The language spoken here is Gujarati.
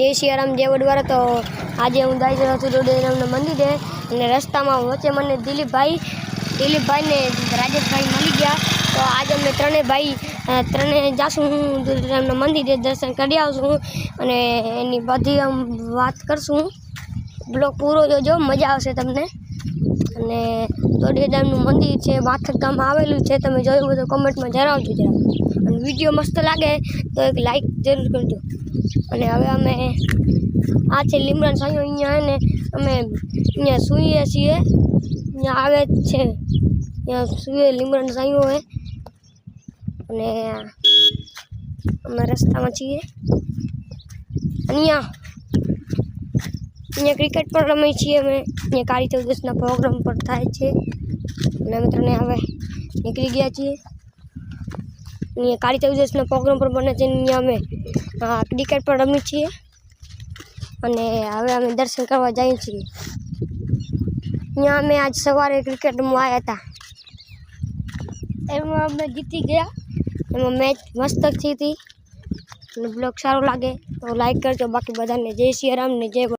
जय सियाराम जय वडवारा। तो आज हूँ जाई રહ્યો છું દોડેરામના મંદિરે અને રસ્તામાં વચ્ચે મને દિલીપભાઈ ને રાજેશભાઈ મળી ગયા। તો આજે અમે ત્રણે જાશું દોડેરામના મંદિરે દર્શન કરી આવશું અને એની બધી આમ વાત કરશું। બ્લોગ પૂરો જોજો, મજા આવશે તમને। અને દોડેરામનું મંદિર છે માથક ગામમાં આવેલું છે, તમે જોયું હોય તો કમેન્ટમાં જણાવજો જરા। અને વિડીયો મસ્ત લાગે તો એક લાઈક જરૂર કરજો। અને હવે અમે આ છે લીમડાનો સાંયો, અહીંયા હે ને અમે અહીંયા સૂઈએ છીએ, અહીંયા આવે છે, અહીંયા સૂઈએ લીમડાનો સાંયો હે। અને અમે રસ્તામાં છીએ। અહીંયા ક્રિકેટ પણ રમીએ છીએ અમે, અહીંયા કાળી ચૌદસના પ્રોગ્રામ પણ થાય છે અને અમે ત્રણે હવે નીકળી ગયા છીએ। અહીંયા કાળી ચૌદસના પ્રોગ્રામ પણ બને છે, અહીંયા અમે ક્રિકેટ પણ રમીએ છીએ અને હવે અમે દર્શન કરવા જઈએ છીએ। અહીંયા અમે આજ સવારે ક્રિકેટમાં આવ્યા હતા, એમાં અમે જીતી ગયા, એમાં મેચ મસ્ત થઈ હતી। અને બ્લોગ સારો લાગે તો લાઈક કરજો, બાકી બધાને જય સિયારામ ને જય